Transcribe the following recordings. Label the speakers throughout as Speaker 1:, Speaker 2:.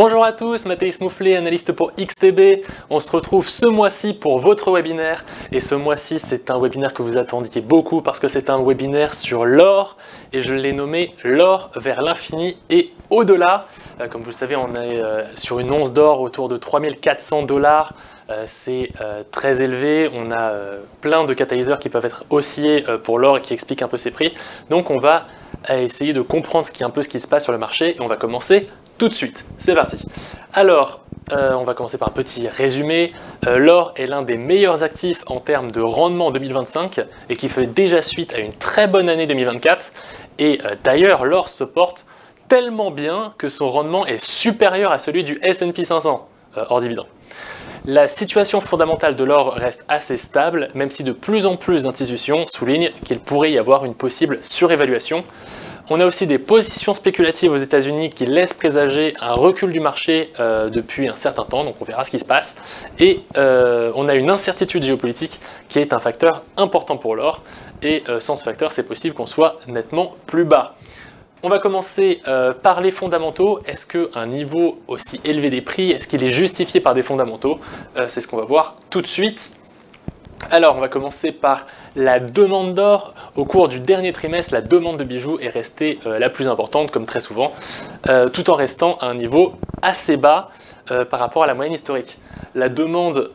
Speaker 1: Bonjour à tous, Mathéis Mouflé, analyste pour XTB. On se retrouve ce mois-ci pour votre webinaire. Et ce mois-ci, c'est un webinaire que vous attendiez beaucoup parce que c'est un webinaire sur l'or. Et je l'ai nommé l'or vers l'infini et au-delà. Comme vous le savez, on est sur une once d'or autour de 3400 $. C'est très élevé. On a plein de catalyseurs qui peuvent être oscillés pour l'or et qui expliquent un peu ses prix. Donc on va essayer de comprendre un peu ce qui se passe sur le marché et on va commencer tout de suite. C'est parti. Alors, on va commencer par un petit résumé. L'or est l'un des meilleurs actifs en termes de rendement en 2025 et qui fait déjà suite à une très bonne année 2024. Et d'ailleurs, l'or se porte tellement bien que son rendement est supérieur à celui du S&P 500 hors dividende. La situation fondamentale de l'or reste assez stable, même si de plus en plus d'institutions soulignent qu'il pourrait y avoir une possible surévaluation. On a aussi des positions spéculatives aux États-Unis qui laissent présager un recul du marché depuis un certain temps, donc on verra ce qui se passe. Et on a une incertitude géopolitique qui est un facteur important pour l'or, et sans ce facteur, c'est possible qu'on soit nettement plus bas. On va commencer par les fondamentaux. Est-ce qu'un niveau aussi élevé des prix, est-ce qu'il est justifié par des fondamentaux? C'est ce qu'on va voir tout de suite. Alors, on va commencer par la demande d'or. Au cours du dernier trimestre, la demande de bijoux est restée la plus importante, comme très souvent, tout en restant à un niveau assez bas par rapport à la moyenne historique. La demande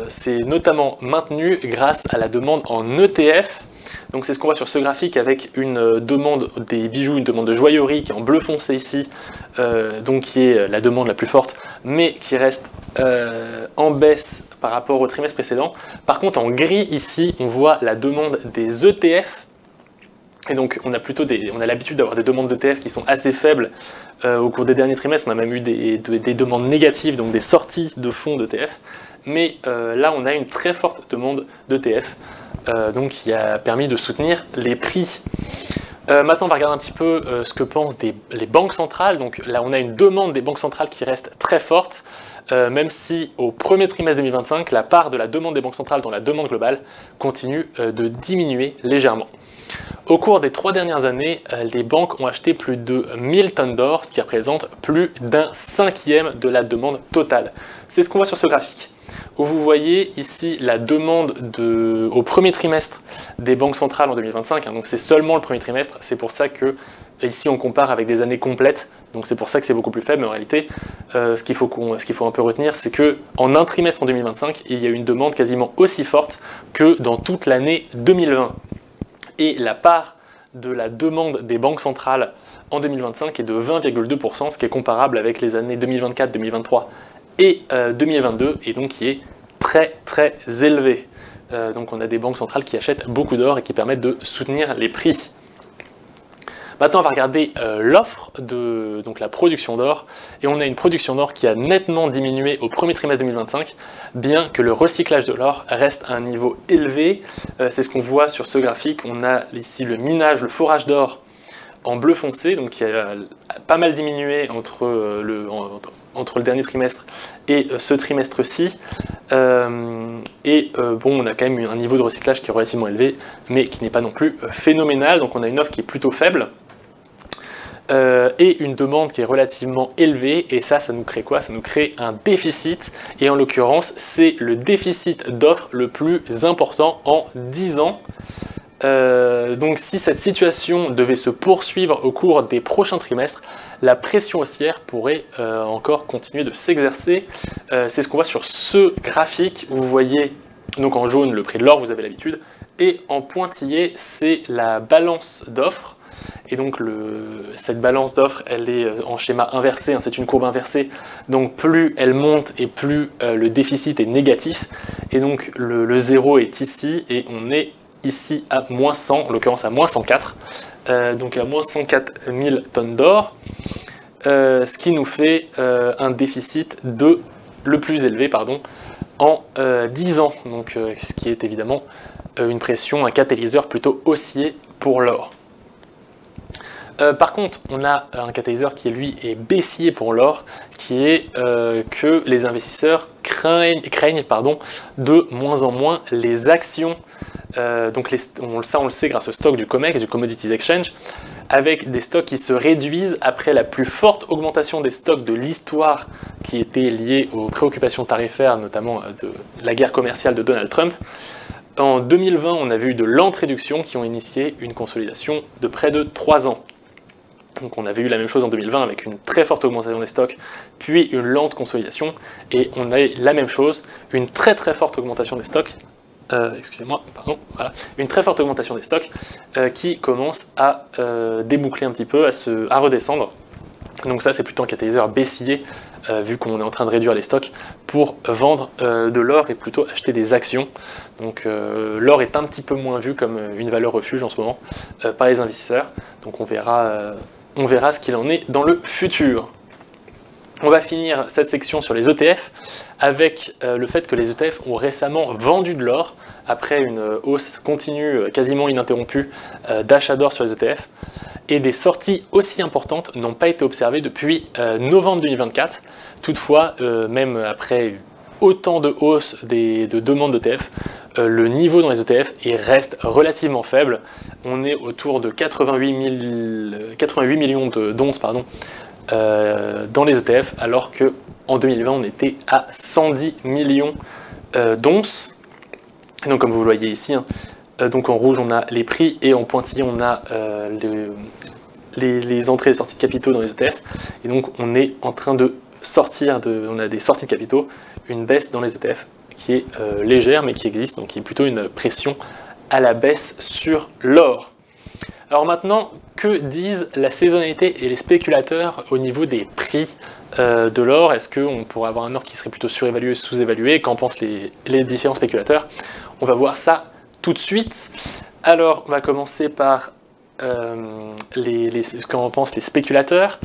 Speaker 1: s'est notamment maintenue grâce à la demande en ETF. Donc c'est ce qu'on voit sur ce graphique avec une demande des bijoux, une demande de joaillerie qui est en bleu foncé ici, donc qui est la demande la plus forte, mais qui reste en baisse par rapport au trimestre précédent. Par contre, en gris ici, on voit la demande des ETF. Et donc, on a l'habitude d'avoir des demandes d'ETF qui sont assez faibles au cours des derniers trimestres. On a même eu des demandes négatives, donc des sorties de fonds d'ETF. Mais là, on a une très forte demande d'ETF, donc qui a permis de soutenir les prix. Maintenant, on va regarder un petit peu ce que pensent les banques centrales. Donc là, on a une demande des banques centrales qui reste très forte. Même si au premier trimestre 2025, la part de la demande des banques centrales dans la demande globale continue de diminuer légèrement. Au cours des 3 dernières années, les banques ont acheté plus de 1000 tonnes d'or, ce qui représente plus d'un cinquième de la demande totale. C'est ce qu'on voit sur ce graphique, où vous voyez ici la demande au premier trimestre des banques centrales en 2025, donc c'est seulement le premier trimestre, c'est pour ça que ici on compare avec des années complètes, donc c'est pour ça que c'est beaucoup plus faible, mais en réalité, ce qu'il faut un peu retenir, c'est qu'en un trimestre en 2025, il y a eu une demande quasiment aussi forte que dans toute l'année 2020. Et la part de la demande des banques centrales en 2025 est de 20,2%, ce qui est comparable avec les années 2024, 2023 et 2022, et donc qui est très très élevé. Donc on a des banques centrales qui achètent beaucoup d'or et qui permettent de soutenir les prix. Maintenant, on va regarder l'offre, donc la production d'or, et on a une production d'or qui a nettement diminué au premier trimestre 2025, bien que le recyclage de l'or reste à un niveau élevé. C'est ce qu'on voit sur ce graphique. On a ici le minage, le forage d'or en bleu foncé, donc qui a pas mal diminué entre le dernier trimestre et ce trimestre-ci. Bon, on a quand même un niveau de recyclage qui est relativement élevé, mais qui n'est pas non plus phénoménal. Donc on a une offre qui est plutôt faible. Et une demande qui est relativement élevée, et ça nous crée quoi? Ça nous crée un déficit, et en l'occurrence c'est le déficit d'offres le plus important en 10 ans. Donc si cette situation devait se poursuivre au cours des prochains trimestres, la pression haussière pourrait encore continuer de s'exercer. C'est ce qu'on voit sur ce graphique, où vous voyez donc en jaune le prix de l'or, vous avez l'habitude, et en pointillé c'est la balance d'offres. Et donc cette balance d'offres, elle est en schéma inversé, hein, c'est une courbe inversée, donc plus elle monte et plus le déficit est négatif, et donc le zéro est ici, et on est ici à moins 100, en l'occurrence à moins 104, donc à moins 104 000 tonnes d'or, ce qui nous fait un déficit le plus élevé en 10 ans, donc ce qui est évidemment une pression, un catalyseur plutôt haussier pour l'or. Par contre, on a un catalyseur qui lui est baissier pour l'or, qui est que les investisseurs craignent de moins en moins les actions. Donc ça on le sait grâce au stock du COMEX, du Commodities Exchange. avec des stocks qui se réduisent après la plus forte augmentation des stocks de l'histoire qui était liée aux préoccupations tarifaires, notamment de la guerre commerciale de Donald Trump. En 2020, on avait eu de lentes réductions qui ont initié une consolidation de près de 3 ans. Donc on avait eu la même chose en 2020 avec une très forte augmentation des stocks, puis une lente consolidation, et on a eu la même chose, une très forte augmentation des stocks, une très forte augmentation des stocks qui commence à déboucler un petit peu, à redescendre. Donc ça c'est plutôt un catalyseur baissier, vu qu'on est en train de réduire les stocks, pour vendre de l'or et plutôt acheter des actions. Donc l'or est un petit peu moins vu comme une valeur refuge en ce moment par les investisseurs, donc on verra ce qu'il en est dans le futur. On va finir cette section sur les ETF avec le fait que les ETF ont récemment vendu de l'or après une hausse continue, quasiment ininterrompue, d'achat d'or sur les ETF. Et des sorties aussi importantes n'ont pas été observées depuis novembre 2024. Toutefois, même après autant de hausses de demandes d'ETF, le niveau dans les ETF reste relativement faible. On est autour de 88 millions d'onces dans les ETF, alors qu'en 2020 on était à 110 millions d'onces. Donc comme vous le voyez ici, donc en rouge on a les prix et en pointillé on a les entrées et sorties de capitaux dans les ETF. Et donc on est en train de on a des sorties de capitaux, une baisse dans les ETF qui est légère mais qui existe, donc qui est plutôt une pression à la baisse sur l'or. Alors maintenant, que disent la saisonnalité et les spéculateurs au niveau des prix de l'or? Est-ce qu'on pourrait avoir un or qui serait plutôt surévalué ou sous-évalué? Qu'en pensent les différents spéculateurs? On va voir ça tout de suite. Alors, on va commencer par ce qu'en pensent les spéculateurs.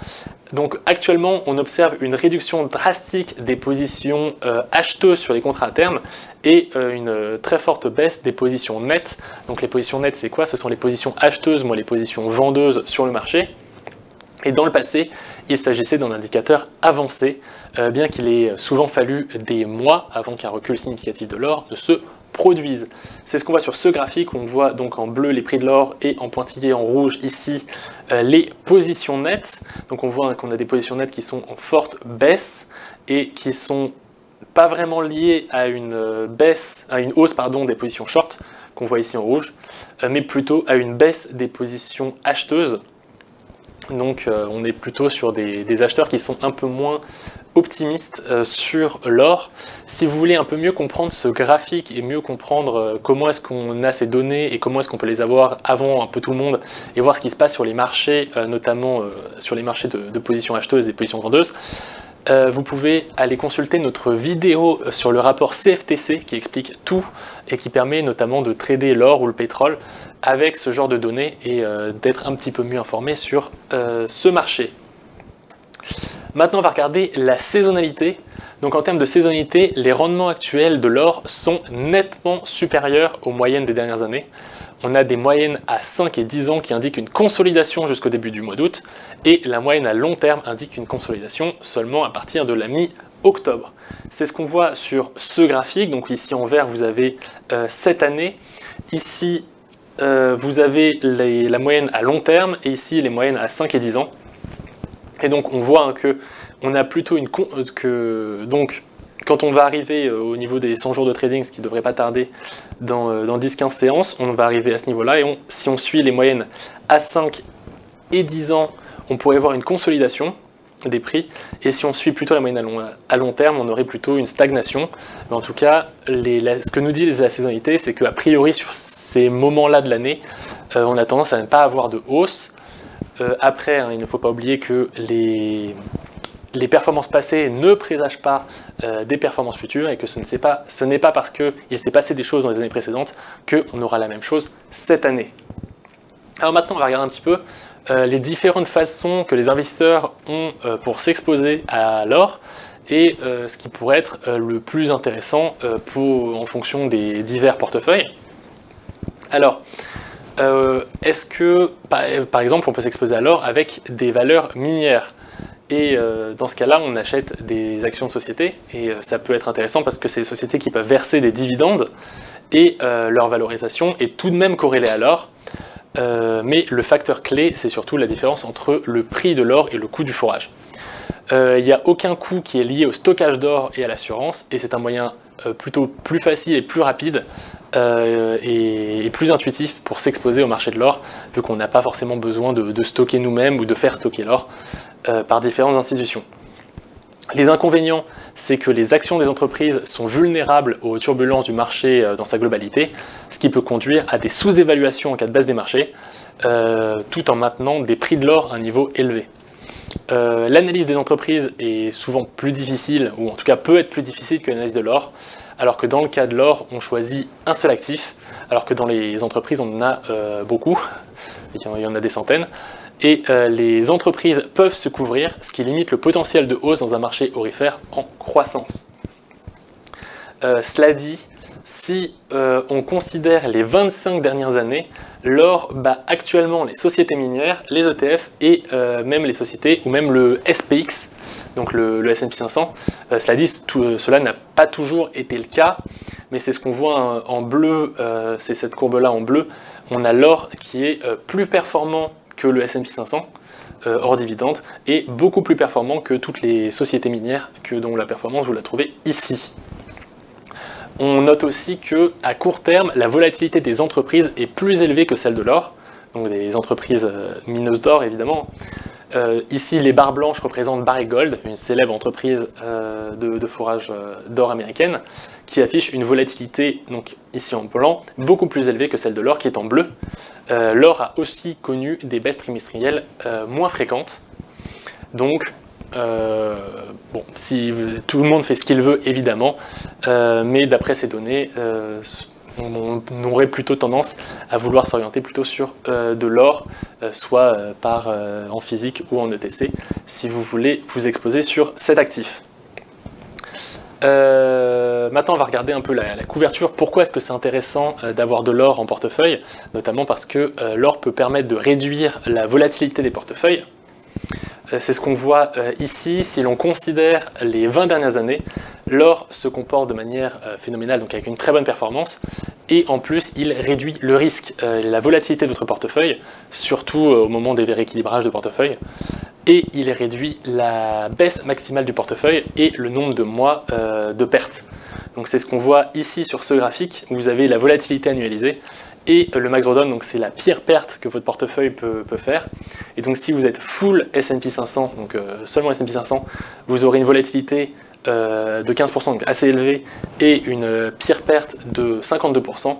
Speaker 1: Donc actuellement, on observe une réduction drastique des positions acheteuses sur les contrats à terme et une très forte baisse des positions nettes. Donc les positions nettes, c'est quoi? Ce sont les positions acheteuses, moins les positions vendeuses sur le marché. Et dans le passé, il s'agissait d'un indicateur avancé, bien qu'il ait souvent fallu des mois avant qu'un recul significatif de l'or ne se produise. C'est ce qu'on voit sur ce graphique, où on voit donc en bleu les prix de l'or et en pointillé en rouge ici les positions nettes. Donc on voit qu'on a des positions nettes qui sont en forte baisse et qui sont pas vraiment liées à une hausse des positions short qu'on voit ici en rouge, mais plutôt à une baisse des positions acheteuses. Donc on est plutôt sur des acheteurs qui sont un peu moins optimistes sur l'or. Si vous voulez un peu mieux comprendre ce graphique et mieux comprendre comment est-ce qu'on a ces données et comment est-ce qu'on peut les avoir avant un peu tout le monde et voir ce qui se passe sur les marchés, notamment sur les marchés de positions acheteuses et positions vendeuses, vous pouvez aller consulter notre vidéo sur le rapport CFTC qui explique tout et qui permet notamment de trader l'or ou le pétrole avec ce genre de données et d'être un petit peu mieux informé sur ce marché. Maintenant, on va regarder la saisonnalité. Donc en termes de saisonnalité, les rendements actuels de l'or sont nettement supérieurs aux moyennes des dernières années. On a des moyennes à 5 et 10 ans qui indiquent une consolidation jusqu'au début du mois d'août, et la moyenne à long terme indique une consolidation seulement à partir de la mi-octobre. C'est ce qu'on voit sur ce graphique. Donc ici en vert, vous avez cette année. Ici, vous avez la moyenne à long terme, et ici les moyennes à 5 et 10 ans. Et donc on voit que on a plutôt donc quand on va arriver au niveau des 100 jours de trading, ce qui ne devrait pas tarder dans 10-15 séances, on va arriver à ce niveau-là, et si on suit les moyennes à 5 et 10 ans, on pourrait voir une consolidation des prix, et si on suit plutôt la moyenne à long terme, on aurait plutôt une stagnation. Mais en tout cas, ce que nous dit la saisonnalité, c'est qu'a priori sur ces moments-là de l'année, on a tendance à ne pas avoir de hausse. Après, il ne faut pas oublier que les performances passées ne présagent pas des performances futures, et que ce n'est pas parce qu'il s'est passé des choses dans les années précédentes qu'on aura la même chose cette année. Alors maintenant, on va regarder un petit peu les différentes façons que les investisseurs ont pour s'exposer à l'or et ce qui pourrait être le plus intéressant en fonction des divers portefeuilles. Alors, est-ce que, par exemple, on peut s'exposer à l'or avec des valeurs minières? Et dans ce cas-là, on achète des actions de sociétés, et ça peut être intéressant parce que c'est des sociétés qui peuvent verser des dividendes, et leur valorisation est tout de même corrélée à l'or. mais le facteur clé, c'est surtout la différence entre le prix de l'or et le coût du fourrage. Il n'y a aucun coût qui est lié au stockage d'or et à l'assurance, et c'est un moyen plutôt plus facile et plus rapide et plus intuitif pour s'exposer au marché de l'or, vu qu'on n'a pas forcément besoin de stocker nous-mêmes ou de faire stocker l'or par différentes institutions. Les inconvénients, c'est que les actions des entreprises sont vulnérables aux turbulences du marché dans sa globalité, ce qui peut conduire à des sous-évaluations en cas de baisse des marchés, tout en maintenant des prix de l'or à un niveau élevé. L'analyse des entreprises est souvent plus difficile, ou en tout cas peut être plus difficile que l'analyse de l'or, alors que dans le cas de l'or, on choisit un seul actif, alors que dans les entreprises, on en a beaucoup, il y en a des centaines, et les entreprises peuvent se couvrir, ce qui limite le potentiel de hausse dans un marché aurifère en croissance. Cela dit, si on considère les 25 dernières années, l'or bat actuellement les sociétés minières, les ETF et même les sociétés, ou même le SPX, donc le S&P 500. Cela dit, cela n'a pas toujours été le cas, mais c'est ce qu'on voit en bleu, c'est cette courbe-là en bleu. On a l'or qui est plus performant que le S&P 500, hors dividende, et beaucoup plus performant que toutes les sociétés minières, dont la performance vous la trouvez ici. On note aussi qu'à court terme, la volatilité des entreprises est plus élevée que celle de l'or, donc des entreprises mineuses d'or évidemment. Ici, les barres blanches représentent Barrick Gold, une célèbre entreprise de fourrage d'or américaine, qui affiche une volatilité, donc ici en blanc, beaucoup plus élevée que celle de l'or qui est en bleu. L'or a aussi connu des baisses trimestrielles moins fréquentes. Donc, bon, si tout le monde fait ce qu'il veut, évidemment, mais d'après ces données, on aurait plutôt tendance à vouloir s'orienter plutôt sur de l'or, soit en physique ou en ETC, si vous voulez vous exposer sur cet actif. Maintenant, on va regarder un peu la couverture. Pourquoi est-ce que c'est intéressant d'avoir de l'or en portefeuille? Notamment parce que l'or peut permettre de réduire la volatilité des portefeuilles. C'est ce qu'on voit ici. Si l'on considère les 20 dernières années, l'or se comporte de manière phénoménale, donc avec une très bonne performance, et en plus il réduit le risque, la volatilité de votre portefeuille, surtout au moment des rééquilibrages de portefeuille, et il réduit la baisse maximale du portefeuille et le nombre de mois de pertes. Donc c'est ce qu'on voit ici sur ce graphique, où vous avez la volatilité annualisée, et le max drawdown, donc c'est la pire perte que votre portefeuille peut faire. Et donc si vous êtes full S&P 500, donc seulement S&P 500, vous aurez une volatilité de 15%, donc assez élevée, et une pire perte de 52%,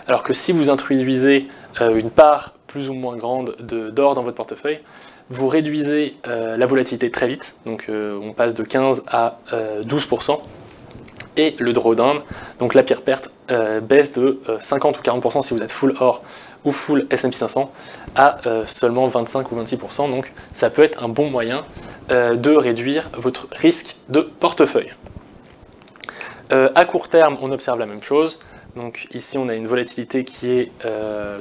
Speaker 1: alors que si vous introduisez une part plus ou moins grande d'or dans votre portefeuille, vous réduisez la volatilité très vite, donc on passe de 15 à 12%, et le drawdown, donc la pire perte, baisse de 50 ou 40% si vous êtes full or ou full S&P 500 à seulement 25 ou 26%, donc ça peut être un bon moyen de réduire votre risque de portefeuille. À court terme, on observe la même chose. Donc ici, on a une volatilité qui est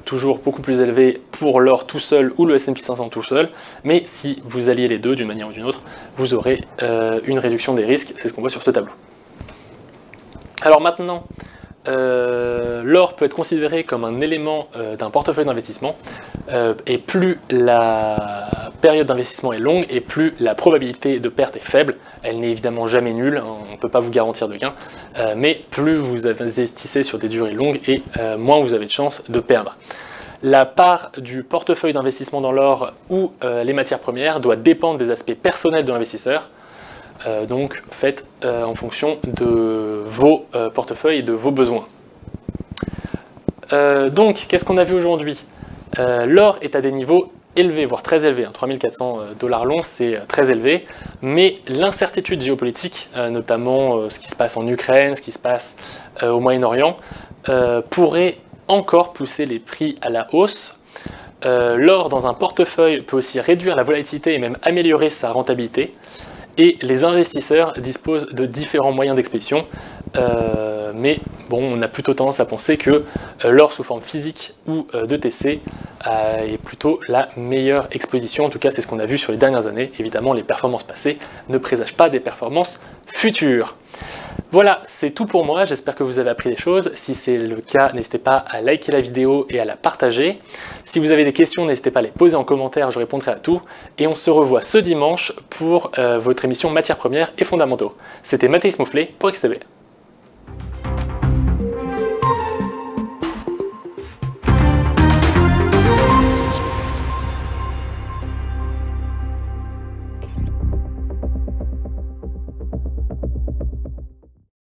Speaker 1: toujours beaucoup plus élevée pour l'or tout seul ou le S&P 500 tout seul, mais si vous alliez les deux d'une manière ou d'une autre, vous aurez une réduction des risques, c'est ce qu'on voit sur ce tableau. Alors maintenant, l'or peut être considéré comme un élément d'un portefeuille d'investissement, et plus la période d'investissement est longue et plus la probabilité de perte est faible. Elle n'est évidemment jamais nulle, hein, on ne peut pas vous garantir de gain, mais plus vous investissez sur des durées longues et moins vous avez de chances de perdre. La part du portefeuille d'investissement dans l'or ou les matières premières doit dépendre des aspects personnels de l'investisseur. Donc faites en fonction de vos portefeuilles et de vos besoins. Donc qu'est-ce qu'on a vu aujourd'hui? L'or est à des niveaux élevés, voire très élevés, hein, 3400 $ l'once, c'est très élevé, mais l'incertitude géopolitique, notamment ce qui se passe en Ukraine, ce qui se passe au Moyen-Orient, pourrait encore pousser les prix à la hausse. L'or dans un portefeuille peut aussi réduire la volatilité et même améliorer sa rentabilité. Et les investisseurs disposent de différents moyens d'expédition, mais bon, on a plutôt tendance à penser que l'or sous forme physique ou d'ETC est plutôt la meilleure exposition. En tout cas, c'est ce qu'on a vu sur les dernières années. Évidemment, les performances passées ne présagent pas des performances futures. Voilà, c'est tout pour moi, j'espère que vous avez appris des choses. Si c'est le cas, n'hésitez pas à liker la vidéo et à la partager. Si vous avez des questions, n'hésitez pas à les poser en commentaire, je répondrai à tout. Et on se revoit ce dimanche pour votre émission Matières premières et fondamentaux. C'était Mathéis Moufflet pour XTB.